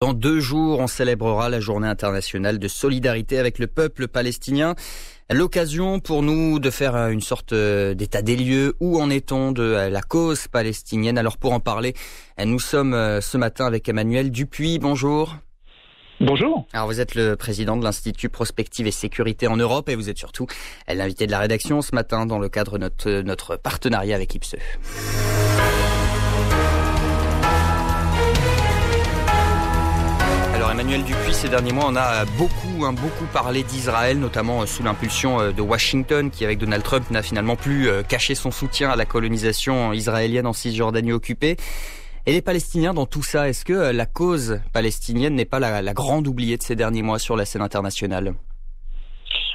Dans 2 jours, on célébrera la journée internationale de solidarité avec le peuple palestinien. L'occasion pour nous de faire une sorte d'état des lieux. Où en est-on de la cause palestinienne? Alors pour en parler, nous sommes ce matin avec Emmanuel Dupuis. Bonjour. Bonjour. Alors vous êtes le président de l'Institut Prospective et Sécurité en Europe et vous êtes surtout l'invité de la rédaction ce matin dans le cadre de notre partenariat avec IPSE. Alors Emmanuel Dupuis, ces derniers mois, on a beaucoup parlé d'Israël, notamment sous l'impulsion de Washington, qui avec Donald Trump n'a finalement plus caché son soutien à la colonisation israélienne en Cisjordanie occupée. Et les Palestiniens dans tout ça, est-ce que la cause palestinienne n'est pas la grande oubliée de ces derniers mois sur la scène internationale?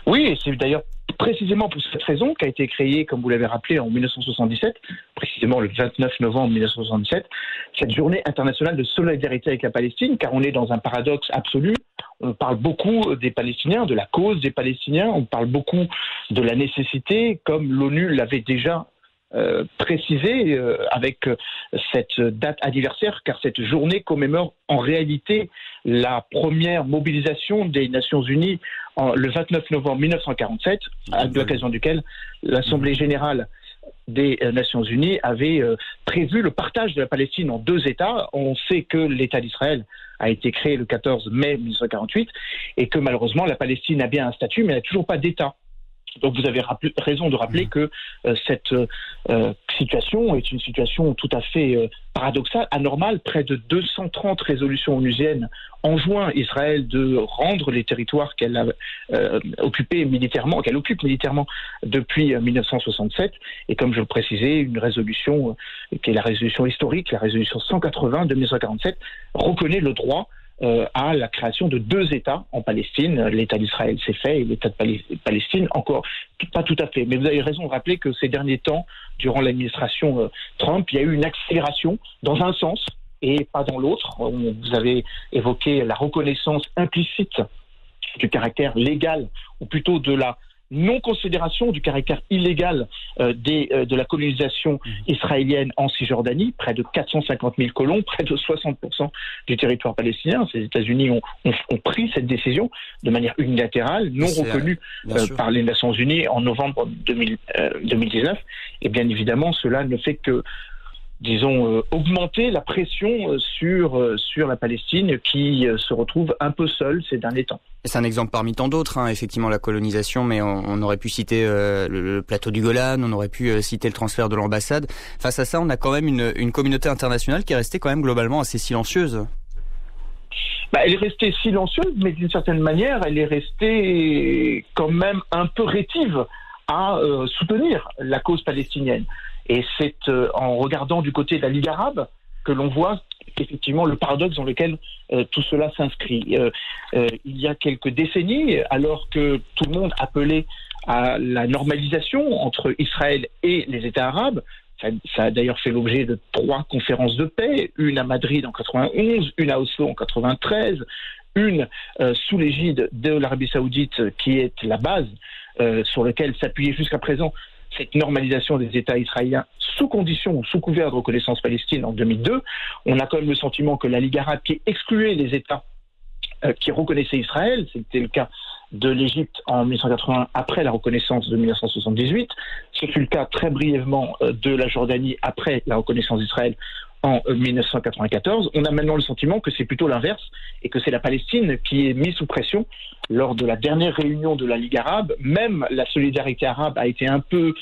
Oui, et c'est d'ailleurs précisément pour cette raison qu'a été créée, comme vous l'avez rappelé, en 1977, précisément le 29 novembre 1977, cette journée internationale de solidarité avec la Palestine, car on est dans un paradoxe absolu. On parle beaucoup des Palestiniens, de la cause des Palestiniens, on parle beaucoup de la nécessité, comme l'ONU l'avait déjà précisé avec cette date anniversaire, car cette journée commémore en réalité la première mobilisation des Nations Unies le 29 novembre 1947, à l'occasion duquel l'Assemblée générale des Nations Unies avait prévu le partage de la Palestine en 2 États. On sait que l'État d'Israël a été créé le 14 mai 1948 et que malheureusement la Palestine a bien un statut mais n'a toujours pas d'État. Donc vous avez raison de rappeler que cette situation est une situation tout à fait paradoxale, anormale. Près de 230 résolutions onusiennes enjoignent Israël de rendre les territoires qu'elle a occupés militairement, qu'elle occupe militairement depuis 1967. Et comme je le précisais, une résolution qui est la résolution historique, la résolution 180 de 1947, reconnaît le droit à la création de 2 États en Palestine. L'État d'Israël s'est fait et l'État de Palestine encore pas tout à fait. Mais vous avez raison de rappeler que ces derniers temps, durant l'administration Trump, il y a eu une accélération dans un sens et pas dans l'autre. Vous avez évoqué la reconnaissance implicite du caractère légal, ou plutôt de la non-considération du caractère illégal de la colonisation israélienne en Cisjordanie, près de 450 000 colons, près de 60% du territoire palestinien. Les États-Unis ont pris cette décision de manière unilatérale, non reconnue par les Nations Unies en novembre 2019. Et bien évidemment, cela ne fait que augmenter la pression sur la Palestine qui se retrouve un peu seule ces derniers temps. C'est un exemple parmi tant d'autres, effectivement, la colonisation, mais on aurait pu citer le plateau du Golan, on aurait pu citer le transfert de l'ambassade. Face à ça, on a quand même une communauté internationale qui est restée quand même globalement assez silencieuse. Elle est restée silencieuse, mais d'une certaine manière, elle est restée quand même un peu rétive à soutenir la cause palestinienne. Et c'est en regardant du côté de la Ligue arabe que l'on voit effectivement le paradoxe dans lequel tout cela s'inscrit. Il y a quelques décennies, alors que tout le monde appelait à la normalisation entre Israël et les États arabes, ça a d'ailleurs fait l'objet de 3 conférences de paix, une à Madrid en 91, une à Oslo en 93, une sous l'égide de l'Arabie Saoudite qui est la base sur laquelle s'appuyait jusqu'à présent cette normalisation des États israéliens sous condition ou sous couvert de reconnaissance palestine en 2002. On a quand même le sentiment que la Ligue arabe qui excluait les États qui reconnaissaient Israël, c'était le cas de l'Égypte en 1980 après la reconnaissance de 1978, ce fut le cas très brièvement de la Jordanie après la reconnaissance d'Israël en 1994. On a maintenant le sentiment que c'est plutôt l'inverse et que c'est la Palestine qui est mise sous pression. Lors de la dernière réunion de la Ligue arabe, même la solidarité arabe a été un peu,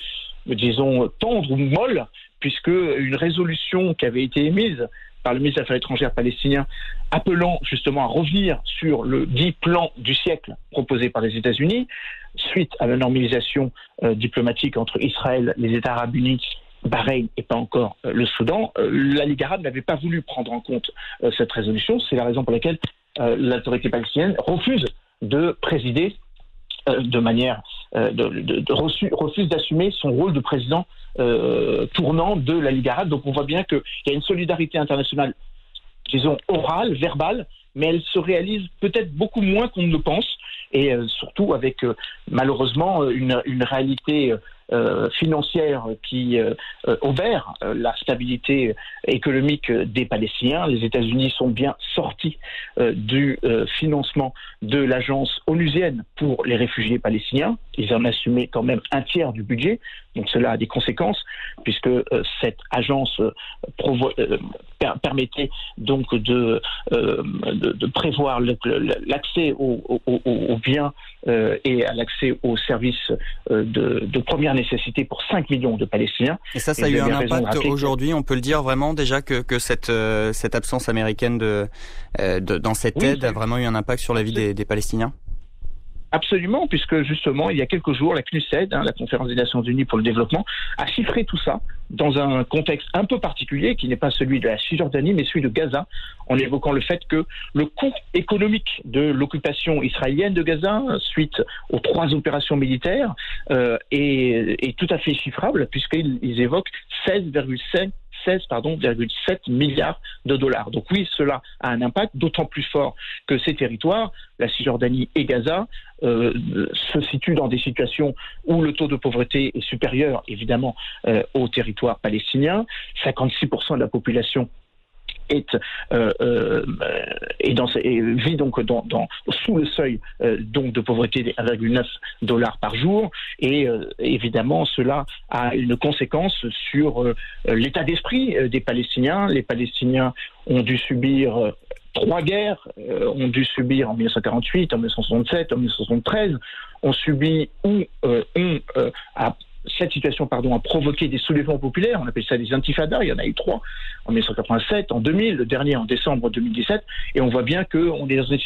tendre ou molle, puisque une résolution qui avait été émise par le ministre des Affaires étrangères palestinien appelant justement à revenir sur le dit plan du siècle proposé par les États-Unis, suite à la normalisation diplomatique entre Israël, les États arabes unis, Bahreïn et pas encore le Soudan, la Ligue arabe n'avait pas voulu prendre en compte cette résolution. C'est la raison pour laquelle l'autorité palestinienne refuse de présider de manière refuse d'assumer son rôle de président tournant de la Ligue arabe. Donc on voit bien qu'il y a une solidarité internationale, orale, verbale, mais elle se réalise peut-être beaucoup moins qu'on ne le pense, et surtout avec malheureusement une réalité financière qui obère la stabilité économique des Palestiniens. Les États-Unis sont bien sortis du financement de l'agence onusienne pour les réfugiés palestiniens. Ils en assumaient quand même un tiers du budget, donc cela a des conséquences puisque cette agence permettait donc de prévoir l'accès aux biens et à l'accès aux services de première nécessité pour 5 millions de Palestiniens. Et ça a eu un impact aujourd'hui, on peut le dire vraiment déjà que cette absence américaine dans cette aide a vraiment eu un impact sur la vie des Palestiniens? Absolument, puisque justement, il y a quelques jours, la CNUSED, la Conférence des Nations Unies pour le développement, a chiffré tout ça dans un contexte un peu particulier, qui n'est pas celui de la Cisjordanie, mais celui de Gaza, en évoquant le fait que le coût économique de l'occupation israélienne de Gaza, suite aux 3 opérations militaires, est tout à fait chiffrable, puisqu'ils évoquent 16,7 milliards de dollars. Donc oui, cela a un impact d'autant plus fort que ces territoires, la Cisjordanie et Gaza, se situent dans des situations où le taux de pauvreté est supérieur, évidemment, au territoire palestinien. 56% de la population vit donc sous le seuil donc de pauvreté des 1,9 $ par jour, et évidemment cela a une conséquence sur l'état d'esprit des Palestiniens. Les Palestiniens ont dû subir 3 guerres, ont dû subir en 1948, en 1967, en 1973, ont subi cette situation a provoqué des soulèvements populaires, on appelle ça des intifadas, il y en a eu 3, en 1987, en 2000, le dernier en décembre 2017, et on voit bien qu'on est dans une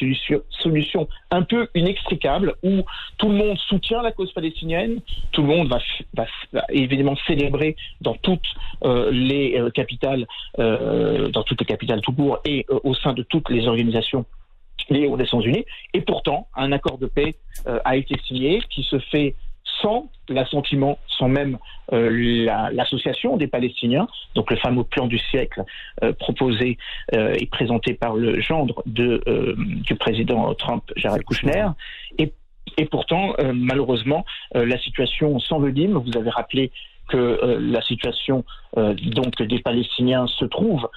solution un peu inextricable, où tout le monde soutient la cause palestinienne, tout le monde va évidemment célébrer dans toutes les capitales, tout court, et au sein de toutes les organisations liées aux Nations Unies, et pourtant, un accord de paix a été signé, qui se fait sans l'assentiment, sans même l'association des Palestiniens, donc le fameux plan du siècle proposé et présenté par le gendre du président Trump, Jared Kushner. Et pourtant, malheureusement, la situation s'envenime. Vous avez rappelé que la situation donc des Palestiniens se trouve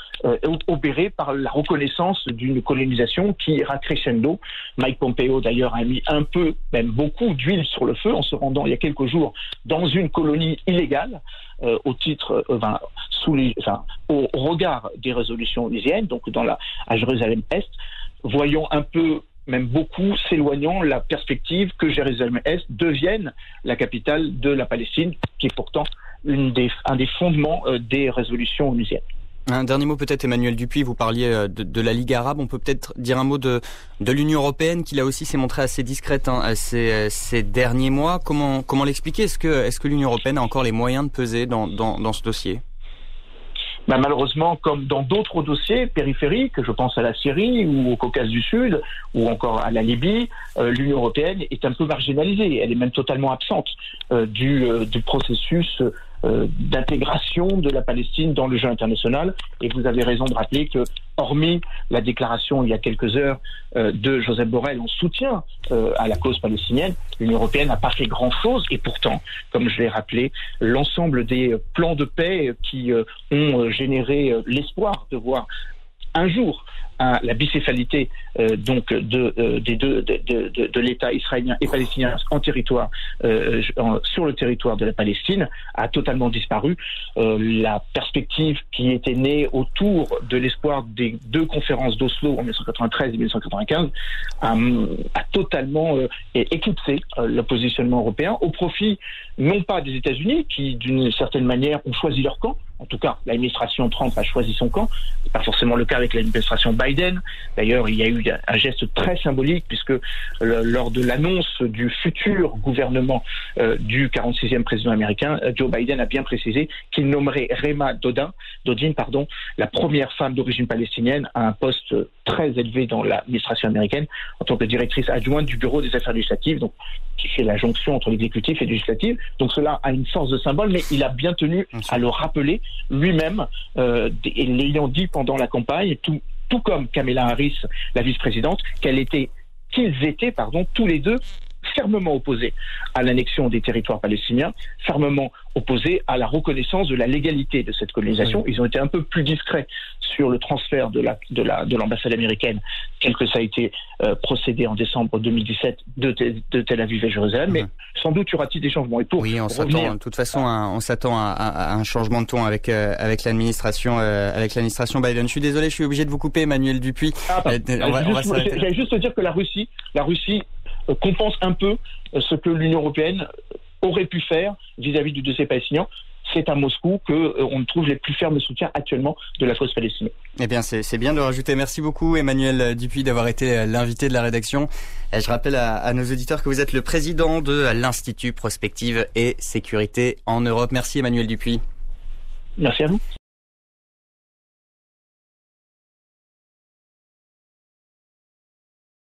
obérée par la reconnaissance d'une colonisation qui ira crescendo. Mike Pompeo d'ailleurs a mis un peu, même beaucoup d'huile sur le feu en se rendant il y a quelques jours dans une colonie illégale au regard des résolutions onusiennes, donc à Jérusalem-Est, voyant un peu, même beaucoup, s'éloignant la perspective que Jérusalem-Est devienne la capitale de la Palestine, qui est pourtant un des fondements des résolutions onusiennes. Un dernier mot peut-être, Emmanuel Dupuis, vous parliez de la Ligue arabe, on peut peut-être dire un mot de l'Union européenne, qui là aussi s'est montrée assez discrète ces derniers mois. Comment l'expliquer? Est-ce que l'Union européenne a encore les moyens de peser dans ce dossier? Malheureusement, comme dans d'autres dossiers périphériques, je pense à la Syrie ou au Caucase du Sud ou encore à la Libye, l'Union européenne est un peu marginalisée. Elle est même totalement absente du processus d'intégration de la Palestine dans le jeu international. Et vous avez raison de rappeler que, hormis la déclaration il y a quelques heures de Josep Borrell en soutien à la cause palestinienne, l'Union européenne n'a pas fait grand-chose. Et pourtant, comme je l'ai rappelé, l'ensemble des plans de paix qui ont généré l'espoir de voir un jour la bicéphalité de l'État israélien et palestinien sur le territoire de la Palestine a totalement disparu. La perspective qui était née autour de l'espoir des 2 conférences d'Oslo en 1993 et 1995 a totalement éclipsé le positionnement européen au profit non pas des États-Unis qui d'une certaine manière ont choisi leur camp. En tout cas, l'administration Trump a choisi son camp. C'est pas forcément le cas avec l'administration Biden. D'ailleurs, il y a eu un geste très symbolique puisque lors de l'annonce du futur gouvernement du 46e président américain, Joe Biden a bien précisé qu'il nommerait Rema Dodin, la première femme d'origine palestinienne, à un poste très élevé dans l'administration américaine en tant que directrice adjointe du bureau des affaires législatives, donc qui fait la jonction entre l'exécutif et le législatif. Donc cela a une force de symbole, mais il a bien tenu à le rappeler lui-même, et l'ayant dit pendant la campagne, tout comme Kamala Harris, la vice-présidente, qu'ils étaient tous les deux fermement opposés à l'annexion des territoires palestiniens, fermement opposés à la reconnaissance de la légalité de cette colonisation. Ils ont été un peu plus discrets sur le transfert de l'ambassade américaine, tel que ça a été procédé en décembre 2017 de Tel Aviv et Jérusalem, mais sans doute y aura-t-il des changements. Et pour de toute façon, on s'attend à un changement de ton avec l'administration Biden. Je suis désolé, je suis obligé de vous couper, Emmanuel Dupuy. J'allais juste dire que la Russie compense un peu ce que l'Union européenne aurait pu faire vis-à-vis du dossier palestinien. C'est à Moscou qu'on trouve les plus fermes soutiens actuellement de la cause palestinienne. Eh bien, c'est bien de le rajouter. Merci beaucoup, Emmanuel Dupuy, d'avoir été l'invité de la rédaction. Et je rappelle à nos auditeurs que vous êtes le président de l'Institut Prospective et Sécurité en Europe. Merci, Emmanuel Dupuy. Merci à vous.